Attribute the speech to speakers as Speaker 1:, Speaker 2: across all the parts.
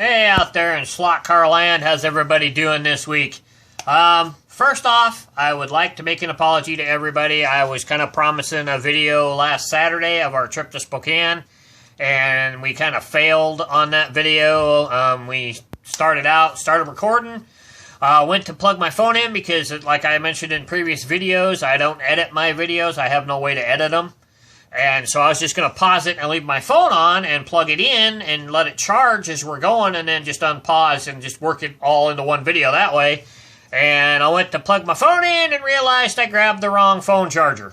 Speaker 1: Hey out there in slot car land, how's everybody doing this week? First off, I would like to make an apology to everybody. I was kind of promising a video last Saturday of our trip to Spokane, and we kind of failed on that video. We started recording, went to plug my phone in because, like I mentioned in previous videos, I don't edit my videos. I have no way to edit them. And so I was just going to pause it and leave my phone on and plug it in and let it charge as we're going, and then just unpause and just work it all into one video that way. And I went to plug my phone in and realized I grabbed the wrong phone charger.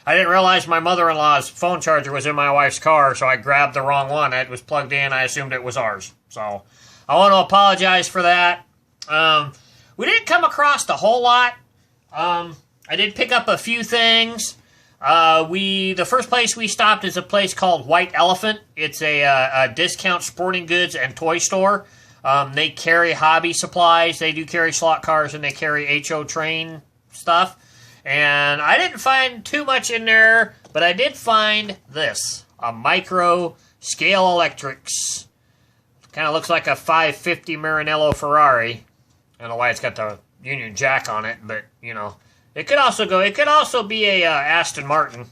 Speaker 1: I didn't realize my mother-in-law's phone charger was in my wife's car, so I grabbed the wrong one. It was plugged in. I assumed it was ours. So I want to apologize for that. We didn't come across a whole lot. I did pick up a few things. The first place we stopped is a place called White Elephant. It's a discount sporting goods and toy store. They carry hobby supplies, they do carry slot cars, and they carry HO train stuff. And I didn't find too much in there, but I did find this, a Micro Scale Electrics. Kind of looks like a 550 Maranello Ferrari. I don't know why it's got the Union Jack on it, but, you know. It could also be a Aston Martin.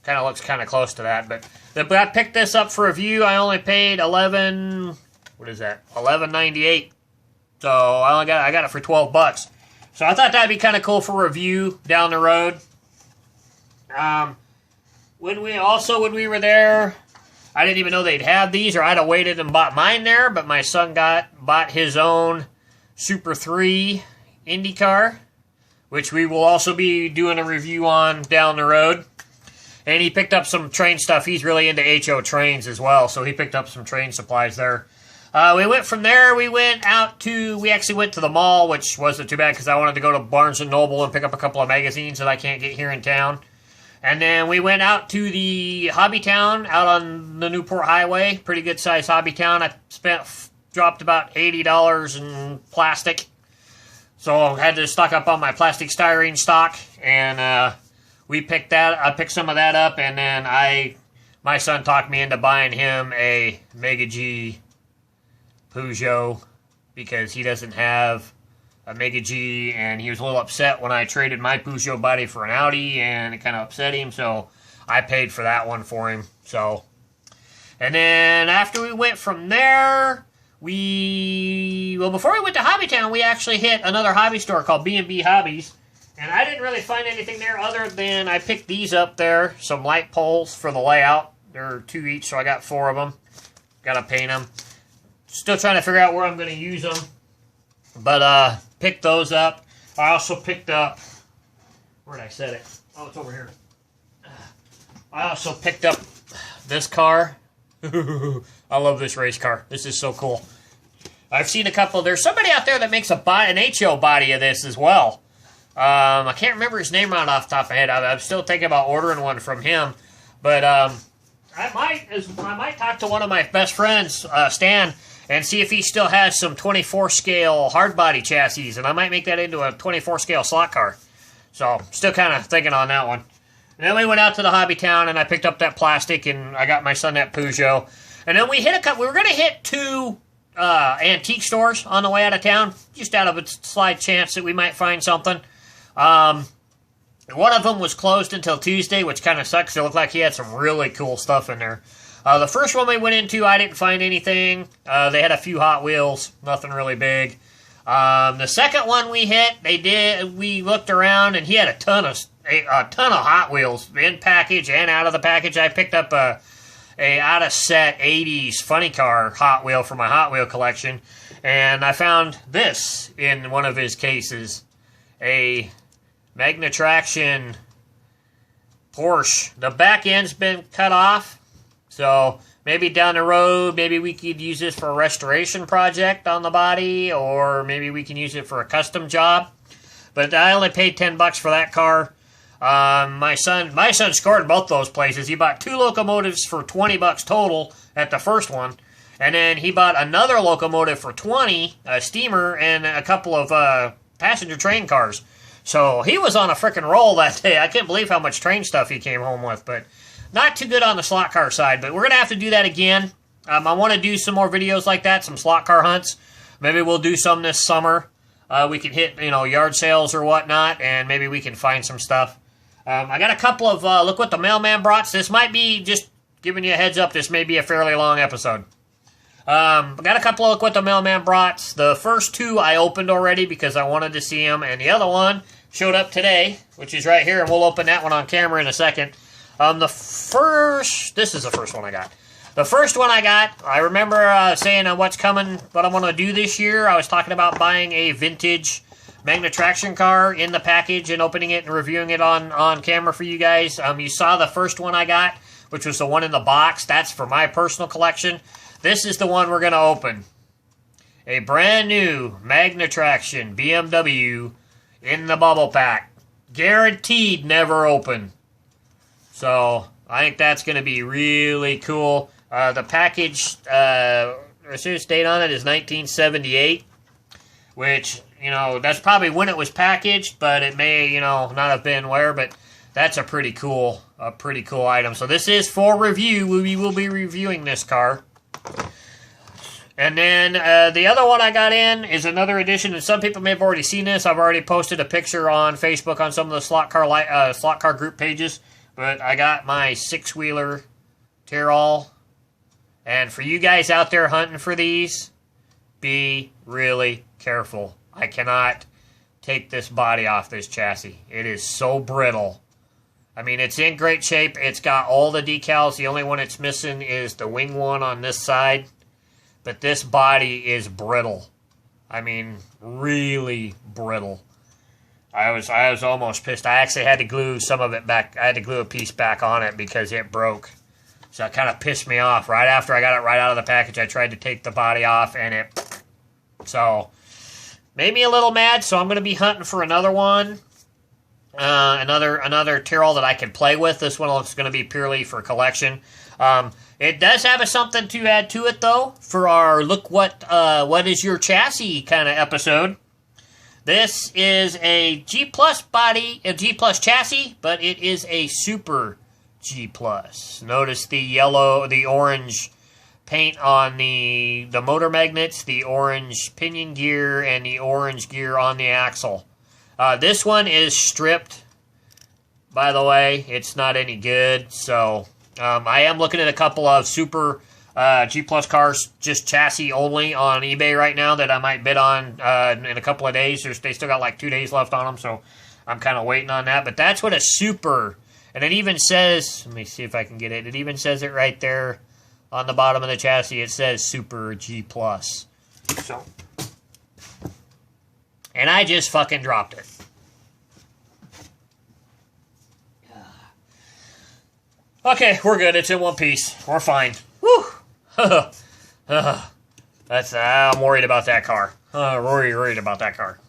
Speaker 1: Kind of looks kind of close to that, but I picked this up for review. I only paid $11.98. So I got it for $12. So I thought that'd be kind of cool for review down the road. When we were there, I didn't even know they'd have these, or I'd have waited and bought mine there, but my son bought his own Super 3 Indy car, which we will also be doing a review on down the road. And he picked up some train stuff. He's really into HO trains as well, so he picked up some train supplies there. We went from there, we actually went to the mall, which wasn't too bad because I wanted to go to Barnes & Noble and pick up a couple of magazines that I can't get here in town. And then we went out to the Hobby Town out on the Newport Highway. Pretty good sized Hobby Town. I dropped about $80 in plastic. So I had to stock up on my plastic styrene stock, and I picked some of that up, and then my son talked me into buying him a Mega G Peugeot because he doesn't have a Mega G, and he was a little upset when I traded my Peugeot body for an Audi, and it kind of upset him, so I paid for that one for him. So, and then after we went from there, before we went to Hobby Town, we actually hit another hobby store called B&B Hobbies, and I didn't really find anything there other than I picked these up there, some light poles for the layout. They're 2 each, so I got 4 of them. Got to paint them. Still trying to figure out where I'm going to use them, but picked those up. I also picked up, where did I set it? Oh, it's over here. I also picked up this car. I love this race car. This is so cool. I've seen a couple. There's somebody out there that makes an HO body of this as well. I can't remember his name right off the top of my head. I'm still thinking about ordering one from him. But I might talk to one of my best friends, Stan, and see if he still has some 24 scale hard body chassis, and I might make that into a 24 scale slot car. So still kind of thinking on that one. And then we went out to the Hobby Town, and I picked up that plastic, and I got my son that Peugeot. And then we hit a couple. We were going to hit 2 antique stores on the way out of town, just out of a slight chance that we might find something. One of them was closed until Tuesday, which kind of sucks. It looked like he had some really cool stuff in there. The first one we went into, I didn't find anything. They had a few Hot Wheels, nothing really big. The second one we hit, we looked around, and he had a ton of Hot Wheels in package and out of the package. I picked up a out-of-set 80s funny car Hot Wheel for my Hot Wheel collection, and I found this in one of his cases, a Magna Traction Porsche. The back end's been cut off, so maybe down the road, maybe we could use this for a restoration project on the body, or maybe we can use it for a custom job. But I only paid $10 for that car. My son scored both those places. He bought 2 locomotives for $20 total at the first one, and then he bought another locomotive for $20, a steamer, and a couple of passenger train cars. So he was on a frickin' roll that day. I can't believe how much train stuff he came home with, but not too good on the slot car side. But we're gonna have to do that again. I want to do some more videos like that, some slot car hunts. Maybe we'll do some this summer. We can hit, yard sales or whatnot, and maybe we can find some stuff. I got a couple of, look what the mailman brought. This might be, just giving you a heads up, this may be a fairly long episode. I got a couple of look what the mailman brought. The first two I opened already because I wanted to see them, and the other one showed up today, which is right here, and we'll open that one on camera in a second. This is the first one I got. The first one I got, I remember saying what's coming, what I want to do this year. I was talking about buying a vintage Magna Traction car in the package and opening it and reviewing it on camera for you guys. You saw the first one I got, which was the one in the box. That's for my personal collection. This is the one we're going to open. A brand new Magna Traction BMW in the bubble pack. Guaranteed never open. So, I think that's going to be really cool. The package, the date on it is 1978, which, that's probably when it was packaged, but it may, not have been where, but that's a pretty cool item. So this is for review. We will be reviewing this car. And then the other one I got in is another edition, and some people may have already seen this. I've already posted a picture on Facebook on some of the slot car group pages, but I got my 6-wheeler Tyrrell. And for you guys out there hunting for these, be really careful. I cannot take this body off this chassis. It is so brittle. I mean, it's in great shape. It's got all the decals. The only one it's missing is the wing one on this side. But this body is brittle. I mean, really brittle. I was almost pissed. I actually had to glue some of it back. I had to glue a piece back on it because it broke. So it kind of pissed me off. Right after I got it right out of the package, I tried to take the body off, and it... So, made me a little mad, so I'm going to be hunting for another one. Another Tyrrell that I can play with. This one looks going to be purely for collection. It does have something to add to it, though, for our Look What Is Your Chassis kind of episode. This is a G-Plus body, a G-Plus chassis, but it is a Super G-Plus. Notice the orange paint on the motor magnets, the orange pinion gear, and the orange gear on the axle. This one is stripped, by the way. It's not any good, so I am looking at a couple of Super G-Plus cars, just chassis only, on eBay right now that I might bid on in a couple of days. They still got like 2 days left on them, so I'm kind of waiting on that. But that's what a Super... And it even says, let me see if I can get it. It even says it right there on the bottom of the chassis. It says Super G+. So, and I just fucking dropped it. Okay, we're good. It's in one piece. We're fine. Whew. I'm worried about that car. Worried about that car.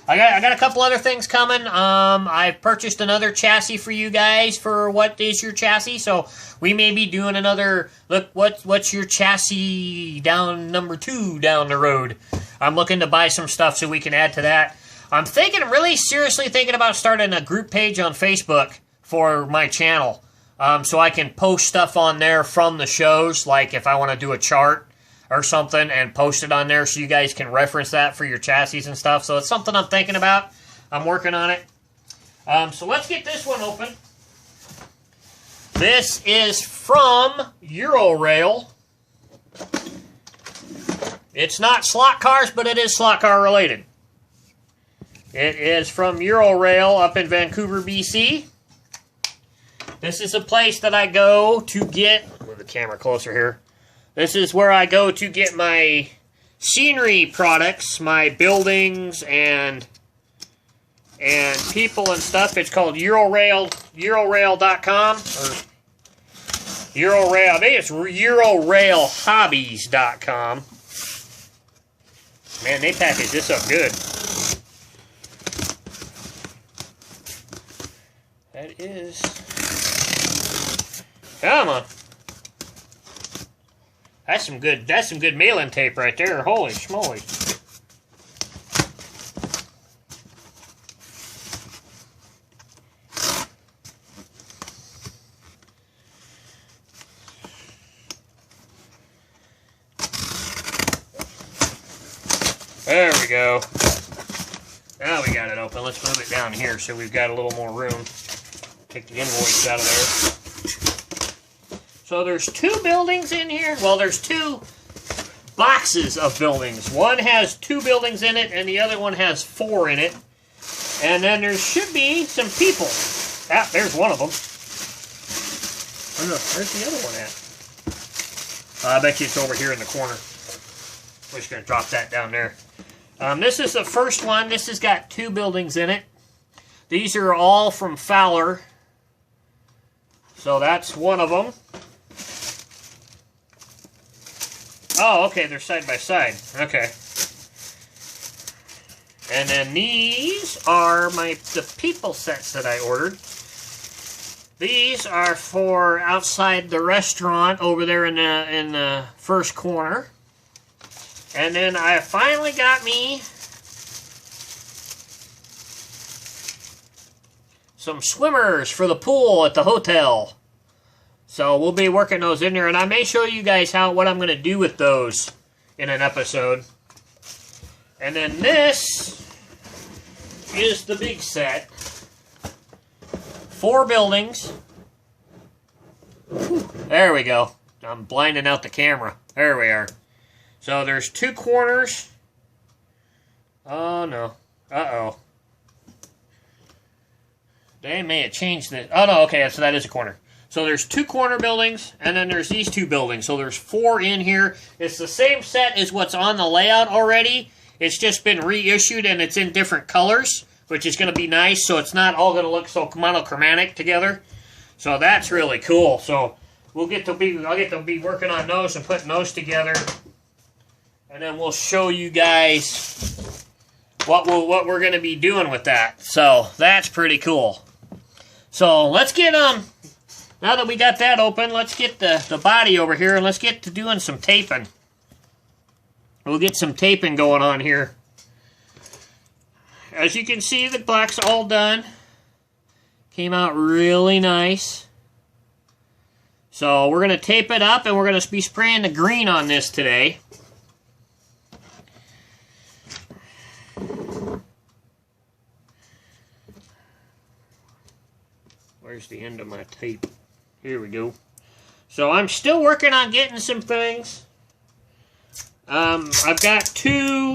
Speaker 1: I got a couple other things coming. I've purchased another chassis for you guys for What Is Your Chassis. So we may be doing another, look, what's your chassis number 2 down the road. I'm looking to buy some stuff so we can add to that. I'm really seriously thinking about starting a group page on Facebook for my channel. So I can post stuff on there from the shows, like if I want to do a chart or something and post it on there so you guys can reference that for your chassis and stuff. So it's something I'm thinking about. I'm working on it. So let's get this one open. This is from Eurorail. It's not slot cars, but it is slot car related. It is from Eurorail up in Vancouver, BC. This is a place that I go to get... Move the camera closer here. This is where I go to get my scenery products, my buildings and people and stuff. It's called Eurorail, Eurorail.com. Or Eurorail, I think it's EurorailHobbies.com. Man, they package this up good. That is... Come on. That's some good mailing tape right there. Holy schmoly. There we go. Now we got it open. Let's move it down here so we've got a little more room. Take the invoice out of there. So there's 2 buildings in here. Well, there's 2 boxes of buildings. One has 2 buildings in it, and the other one has 4 in it. And then there should be some people. Ah, there's one of them. Oh no, where's the other one at? I bet you it's over here in the corner. We're just going to drop that down there. This is the first one. This has got 2 buildings in it. These are all from Fowler. So that's one of them. Oh, okay, they're side by side. Okay. And then these are the people sets that I ordered. These are for outside the restaurant over there in the first corner. And then I finally got me some swimmers for the pool at the hotel. So we'll be working those in there, and I may show you guys what I'm going to do with those in an episode. And then this is the big set. 4 buildings. Whew, there we go. I'm blinding out the camera. There we are. So there's 2 corners. Oh no. Uh-oh. They may have changed it. Oh no, okay, so that is a corner. So there's 2 corner buildings, and then there's these 2 buildings. So there's 4 in here. It's the same set as what's on the layout already. It's just been reissued, and it's in different colors, which is going to be nice, so it's not all going to look so monochromatic together. So that's really cool. So I'll get to be working on those and putting those together. And then we'll show you guys what we're going to be doing with that. So that's pretty cool. So let's get now that we got that open, let's get the body over here and let's get to doing some taping. We'll get some taping going on here. As you can see, the black's all done. Came out really nice. So we're going to tape it up and we're going to be spraying the green on this today. Where's the end of my tape? Here we go. So I'm still working on getting some things. I've got 2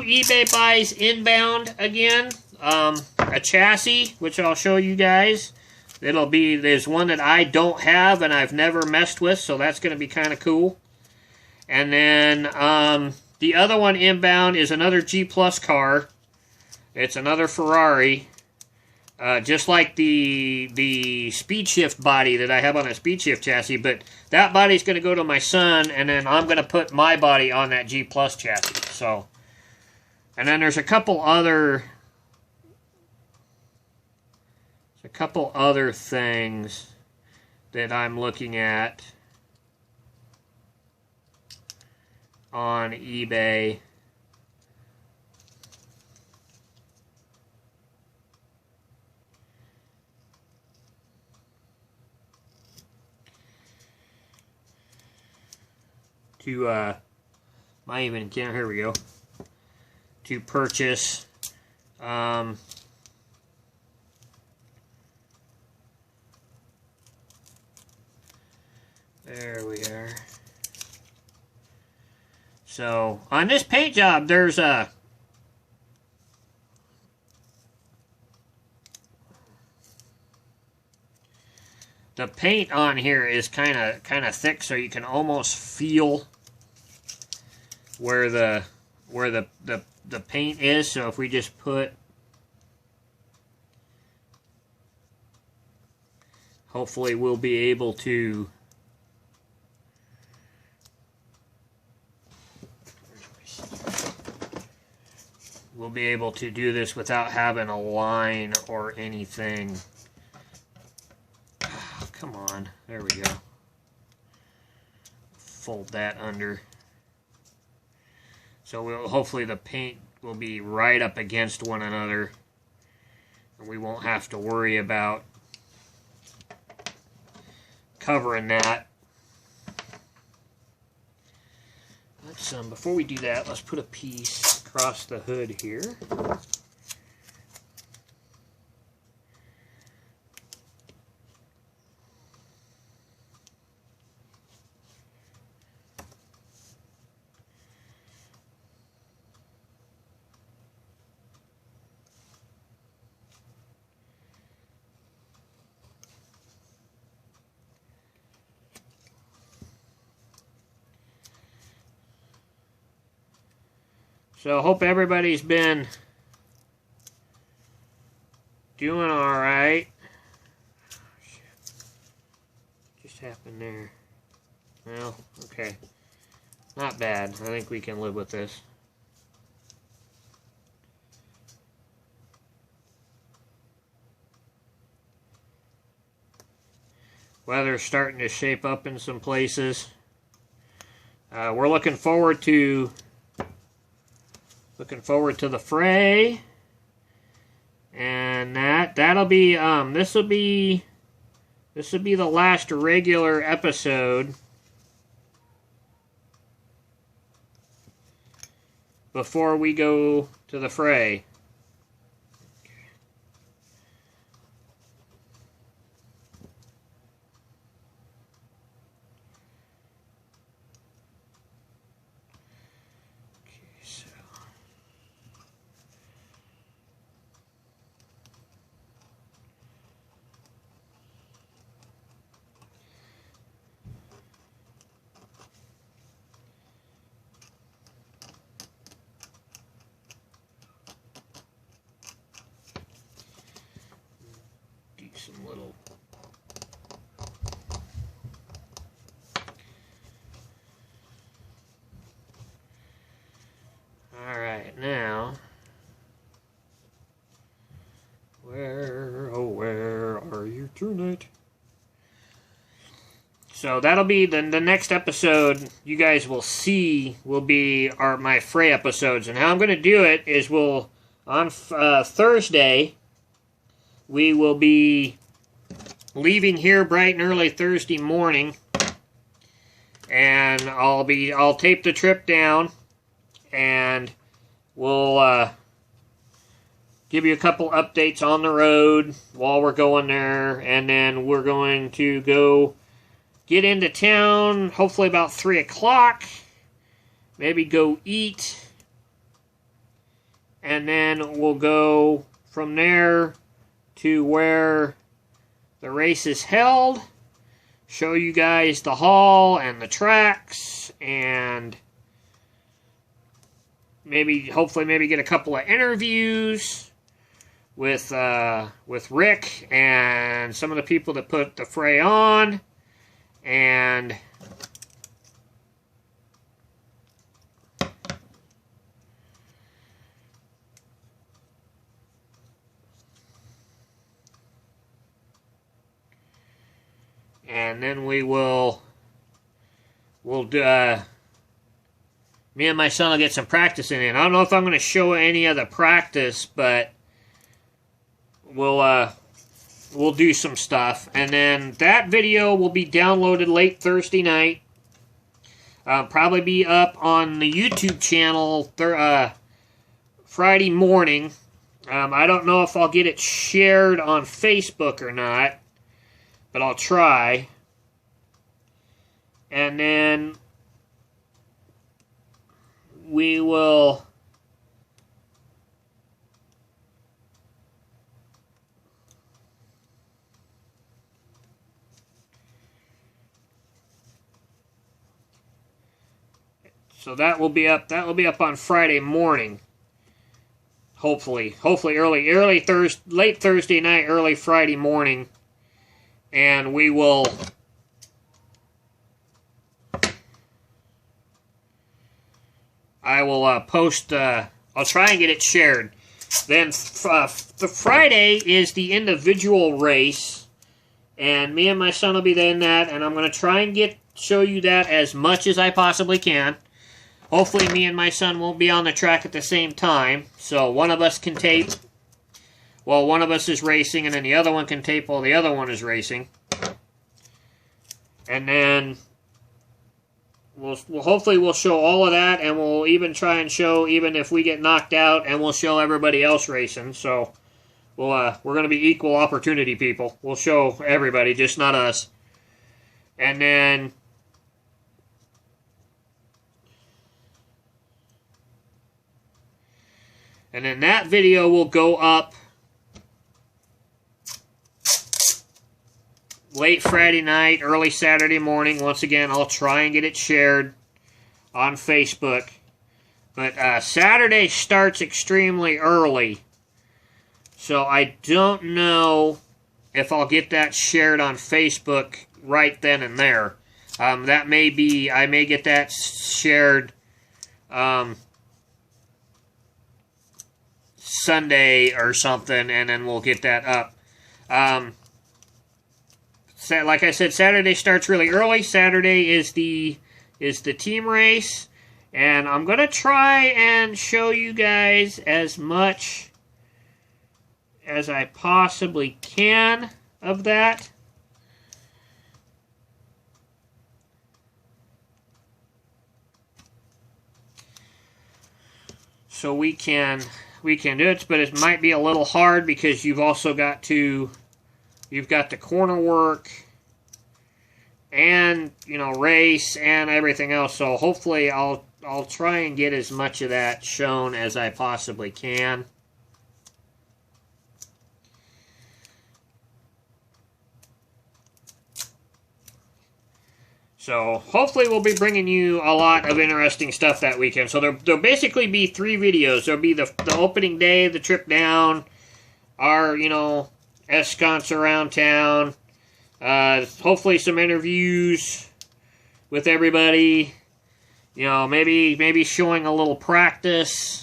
Speaker 1: eBay buys inbound again. A chassis, which I'll show you guys. There's one that I don't have and I've never messed with, so that's going to be kind of cool. And then the other one inbound is another G Plus car. It's another Ferrari. Just like the speed shift body that I have on a speed shift chassis, but that body's going to go to my son, and then I'm going to put my body on that G Plus chassis. So, and then there's a couple other things that I'm looking at on eBay. Here we go. To purchase. There we are. So, on this paint job, there's a... The paint on here is kind of thick, so you can almost feel where the paint is. So if we just put, hopefully we'll be able to do this without having a line or anything. Come on, there we go. Fold that under. So hopefully the paint will be right up against one another. And we won't have to worry about covering that. Let's before we do that, let's put a piece across the hood here. So I hope everybody's been doing all right. Just happened there. Well, okay. Not bad. I think we can live with this. Weather's starting to shape up in some places. We're looking forward to the fray, and that'll be this will be the last regular episode before we go to the fray. Some little all right, now where are you tonight? So that'll be the next episode you guys will see will be my fray episodes, and how I'm going to do it is on Thursday we will be leaving here bright and early Thursday morning, and I'll tape the trip down, and we'll give you a couple updates on the road while we're going there, and then we're going to go get into town, hopefully about 3 o'clock, maybe go eat, and then we'll go from there to where the race is held, show you guys the hall and the tracks, and hopefully get a couple of interviews with Rick and some of the people that put the fray on, and then we'll do, me and my son will get some practice in it. I don't know if I'm going to show any of the practice, but we'll do some stuff. And then that video will be downloaded late Thursday night. Probably be up on the YouTube channel Friday morning. I don't know if I'll get it shared on Facebook or not, but I'll try. And then we will so that will be up on Friday morning. Hopefully late Thursday night, early Friday morning. And we will I will post, I'll try and get it shared. Then the Friday is the individual race, and me and my son will be there in that, and I'm going to try and show you that as much as I possibly can. Hopefully me and my son won't be on the track at the same time, so one of us can tape while one of us is racing, and then the other one can tape while the other one is racing. And then we'll hopefully we'll show all of that, and we'll even try and show even if we get knocked out, and we'll show everybody else racing. So we're going to be equal opportunity people. We'll show everybody, just not us. And then that video will go up late Friday night, early Saturday morning. Once again, I'll try and get it shared on Facebook. But Saturday starts extremely early. So I don't know if I'll get that shared on Facebook right then and there. That may be, I may get that shared Sunday or something, and then we'll get that up. Like I said, Saturday starts really early. Saturday is the team race, and I'm gonna try and show you guys as much as I possibly can of that. So we can do it, but it might be a little hard because you've also got to, you've got the corner work and, you know, race and everything else. So hopefully I'll try and get as much of that shown as I possibly can. So hopefully we'll be bringing you a lot of interesting stuff that weekend. So there'll basically be 3 videos. There'll be the opening day, the trip down, our, you know, escons around town, hopefully some interviews with everybody, you know, maybe showing a little practice.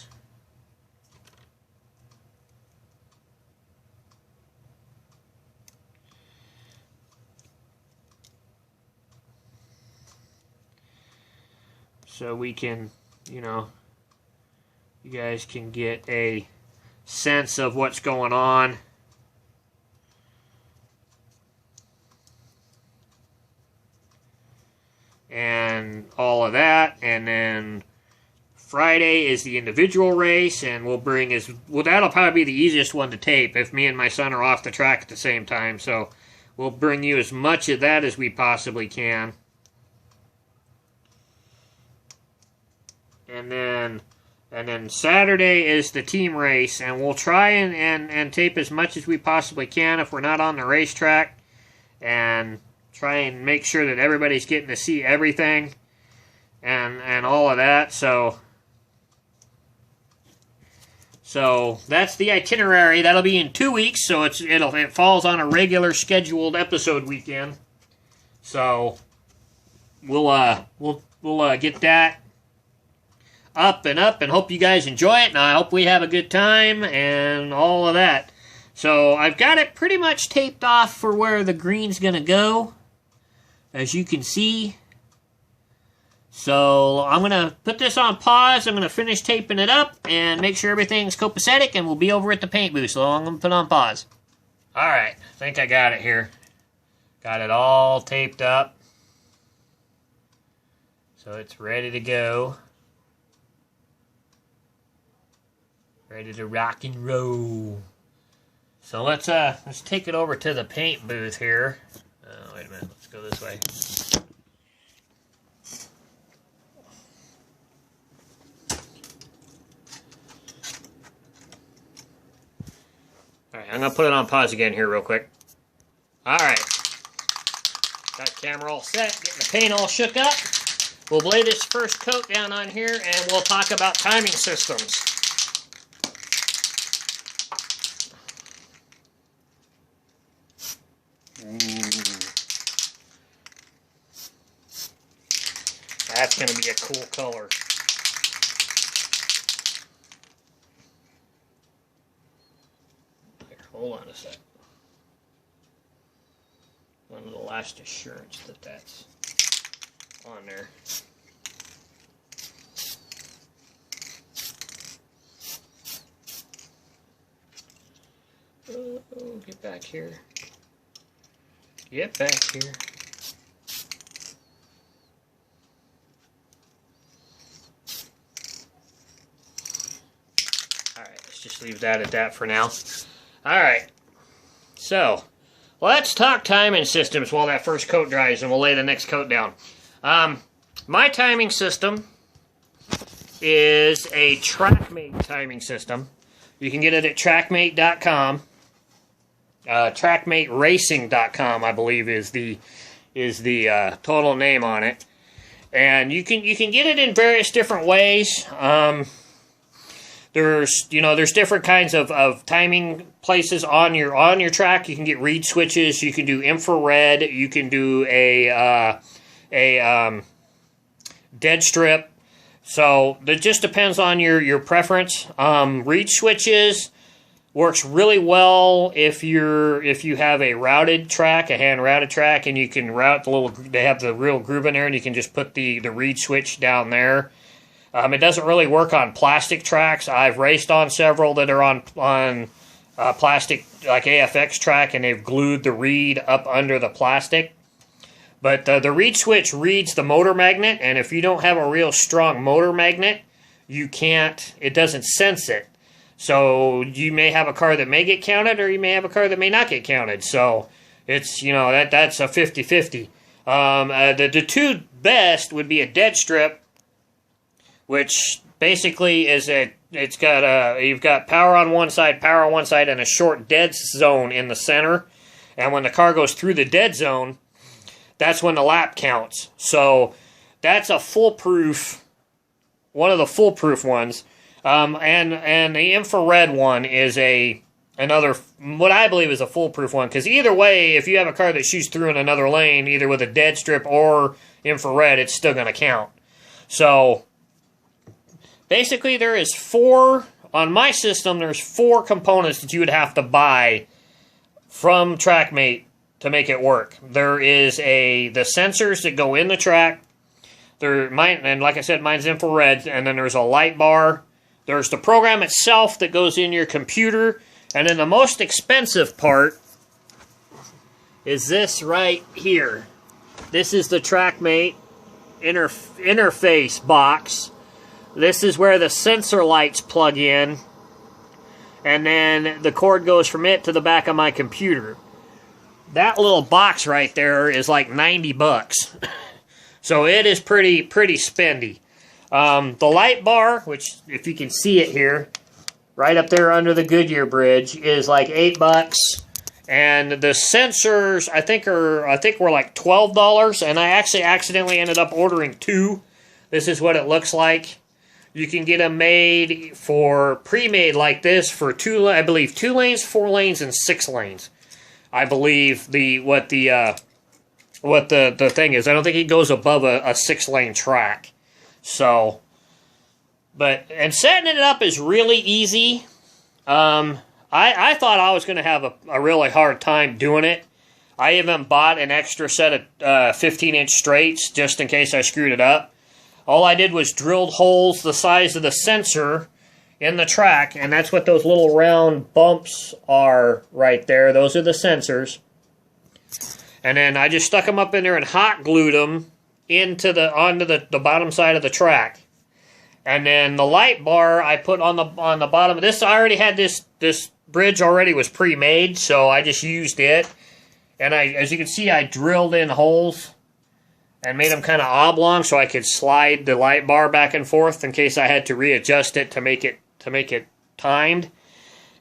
Speaker 1: So we can, you know, you guys can get a sense of what's going on. And all of that. And then Friday is the individual race, and we'll bring well, that'll probably be the easiest one to tape if me and my son are off the track at the same time. So we'll bring you as much of that as we possibly can. And then Saturday is the team race, and we'll try and tape as much as we possibly can if we're not on the racetrack, and try and make sure that everybody's getting to see everything and all of that. So that's the itinerary. That'll be in 2 weeks, so it falls on a regular scheduled episode weekend. So we'll get that up and hope you guys enjoy it, and I hope we have a good time and all of that. So I've got it pretty much taped off for where the green's gonna go, as you can see. So I'm gonna put this on pause. I'm gonna finish taping it up and make sure everything's copacetic, and we'll be over at the paint booth. So I'm gonna put it on pause. Alright, I think I got it here. Got it all taped up. So it's ready to go. Ready to rock and roll. So let's take it over to the paint booth here. Wait a minute, let's go this way. Alright, I'm gonna put it on pause again here real quick. Alright. Got the camera all set, getting the paint all shook up. We'll lay this first coat down on here, and we'll talk about timing systems. That's going to be a cool color. Here, hold on a sec. One of the last assurance that that's on there. Oh, get back here. Get back here. All right, let's just leave that at that for now. All right, so let's talk timing systems while that first coat dries, and we'll lay the next coat down. My timing system is a TrackMate timing system. You can get it at trackmate.com. TrackMateRacing.com, I believe, is the total name on it. And you can get it in various different ways. There's different kinds of timing places on your track. You can get reed switches. You can do infrared. You can do a dead strip. So it just depends on your preference. Reed switches works really well if you have a routed track, a hand routed track, and you can route they have the real groove in there, and you can just put the reed switch down there. It doesn't really work on plastic tracks. I've raced on several that are on plastic, like AFX track, and they've glued the reed up under the plastic. But the reed switch reads the motor magnet, and if you don't have a real strong motor magnet, it doesn't sense it. So you may have a car that may get counted, or you may have a car that may not get counted. So it's, that's a 50-50. The two best would be a dead strip, which basically is you've got power on one side, and a short dead zone in the center. And when the car goes through the dead zone, that's when the lap counts. So that's a foolproof, one of the foolproof ones. And the infrared one is another, what I believe is a foolproof one. Because either way, if you have a car that shoots through in another lane, either with a dead strip or infrared, it's still going to count. So basically on my system, there's 4 components that you would have to buy from TrackMate to make it work. There is the sensors that go in the track. And like I said, mine's infrared. And then there's a light bar. There's the program itself that goes in your computer. And then the most expensive part is this right here. This is the TrackMate interface box. This is where the sensor lights plug in. And then the cord goes from it to the back of my computer. That little box right there is like $90. So it is pretty spendy. The light bar, which if you can see it here, right up there under the Goodyear bridge, is like $8. And the sensors, I think were like $12. And I actually accidentally ended up ordering 2. This is what it looks like. You can get them pre-made like this for 2 lanes, 4 lanes, and 6 lanes. I believe what the thing is. I don't think it goes above a 6-lane track. So, and setting it up is really easy. I thought I was going to have a really hard time doing it. I even bought an extra set of 15-inch straights just in case I screwed it up. All I did was drilled holes the size of the sensor in the track, and that's what those little round bumps are right there. Those are the sensors. And then I just stuck them up in there and hot glued them onto the bottom side of the track. And then the light bar I put on the bottom of this. I already had this bridge already was pre-made, so I just used it. And as you can see, I drilled in holes and made them kind of oblong so I could slide the light bar back and forth in case I had to readjust it to make it timed.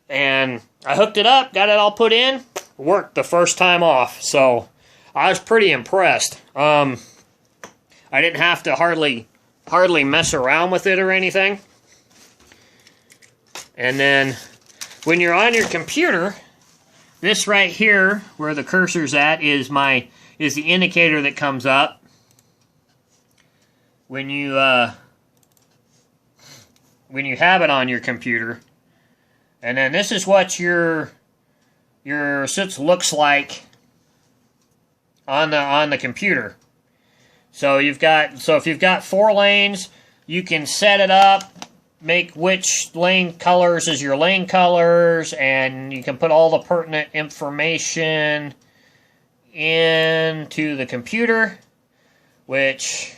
Speaker 1: And I hooked it up, got it all put in, worked the first time off. So I was pretty impressed. I didn't have to hardly mess around with it or anything. And then when you're on your computer, this right here where the cursor's at is the indicator that comes up when you have it on your computer. And then this is what your sits looks like on the computer. So if you've got 4 lanes, you can set it up, make which lane colors as your lane colors, and you can put all the pertinent information into the computer, which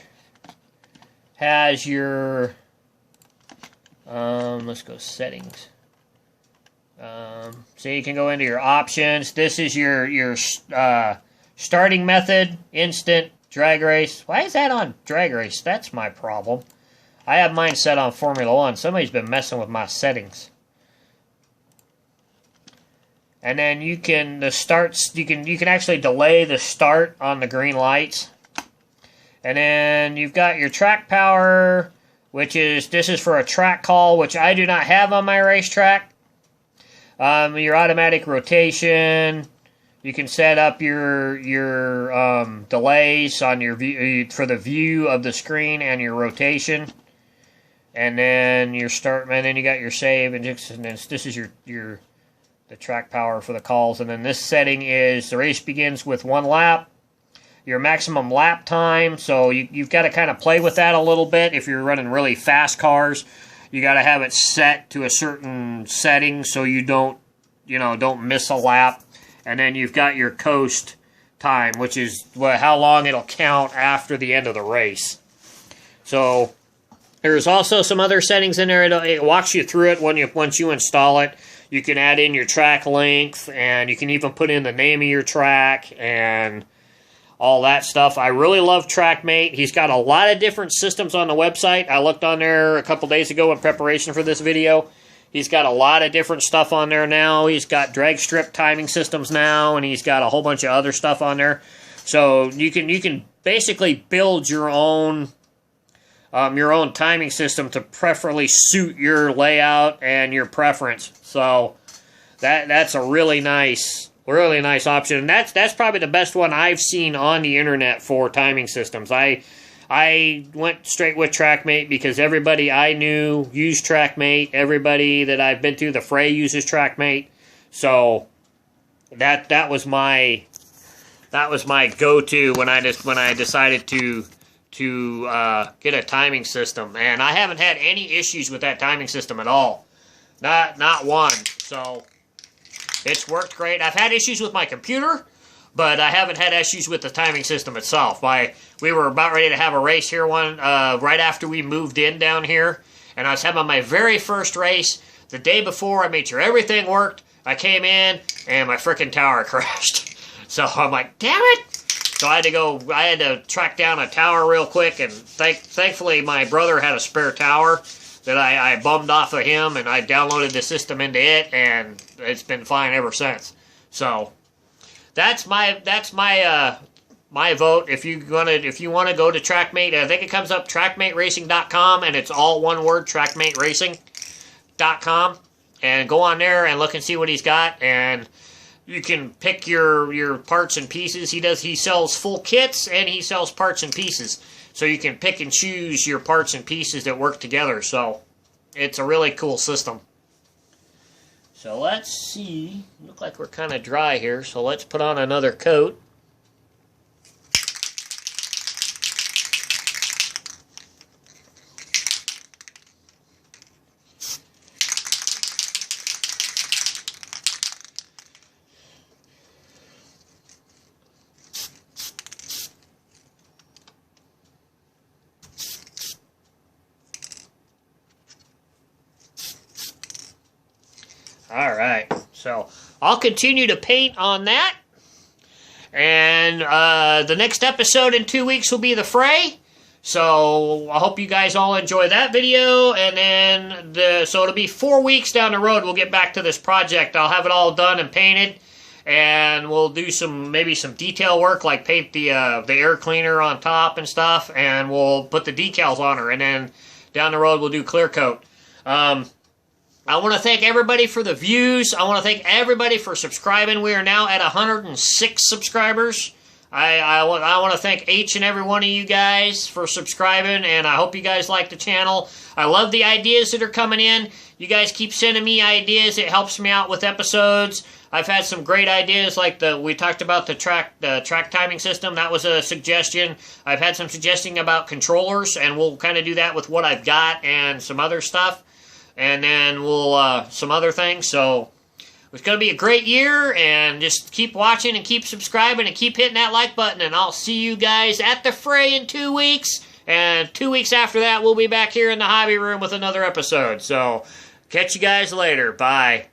Speaker 1: has your Let's go settings. So you can go into your options. This is your starting method, instant, drag race. Why is that on drag race? That's my problem. I have mine set on Formula 1. Somebody's been messing with my settings. And then you can you can actually delay the start on the green lights. And then you've got your track power, which is this is for a track call, which I do not have on my racetrack. Your automatic rotation. You can set up your delays on your view for the view of the screen and your rotation. And then your start, and then you got your save, and this is the track power for the calls. And then this setting is the race begins with 1 lap. Your maximum lap time, so you've got to kind of play with that a little bit. If you're running really fast cars, you got to have it set to a certain setting so you don't miss a lap. And then you've got your coast time, which is how long it'll count after the end of the race. So there's also some other settings in there. It walks you through it once you install it. You can add in your track length, and you can even put in the name of your track and all that stuff. I really love TrackMate. He's got a lot of different systems on the website. I looked on there a couple days ago in preparation for this video. He's got a lot of different stuff on there now. He's got drag strip timing systems now, and he's got a whole bunch of other stuff on there. So you can basically build your own timing system to preferably suit your layout and your preference. So that's a really nice option. And that's probably the best one I've seen on the internet for timing systems. I went straight with TrackMate because everybody I knew used TrackMate. Everybody that I've been to the fray uses TrackMate. So that was my go-to when I decided to get a timing system, and I haven't had any issues with that timing system at all. Not one. So it's worked great. I've had issues with my computer, but I haven't had issues with the timing system itself. We were about ready to have a race here right after we moved in down here, and I was having my very first race. The day before, I made sure everything worked. I came in, and my frickin' tower crashed. So I'm like, damn it! So I had to track down a tower real quick, and thankfully my brother had a spare tower that I bummed off of him, and I downloaded the system into it, and it's been fine ever since. So that's my vote. If you want to go to TrackMate, I think it comes up trackmateracing.com, and it's all one word, trackmateracing.com, and go on there and look and see what he's got, and you can pick your parts and pieces. He sells full kits, and he sells parts and pieces. So you can pick and choose your parts and pieces that work together. So it's a really cool system. So let's see. Look like we're kind of dry here, so let's put on another coat. Alright, so I'll continue to paint on that. And the next episode in 2 weeks will be the fray. So I hope you guys all enjoy that video. And then, so it'll be 4 weeks down the road we'll get back to this project. I'll have it all done and painted. And we'll do maybe some detail work, like paint the air cleaner on top and stuff. And we'll put the decals on her. And then down the road we'll do clear coat. I want to thank everybody for the views. I want to thank everybody for subscribing. We are now at 106 subscribers. I want to thank each and every one of you guys for subscribing, and I hope you guys like the channel. I love the ideas that are coming in. You guys keep sending me ideas. It helps me out with episodes. I've had some great ideas, like we talked about the track timing system. That was a suggestion. I've had some suggesting about controllers, and we'll kind of do that with what I've got and some other stuff. And then we'll, some other things. So it's going to be a great year, and just keep watching and keep subscribing and keep hitting that like button. And I'll see you guys at the fray in 2 weeks. And 2 weeks after that, we'll be back here in the hobby room with another episode. So, catch you guys later. Bye.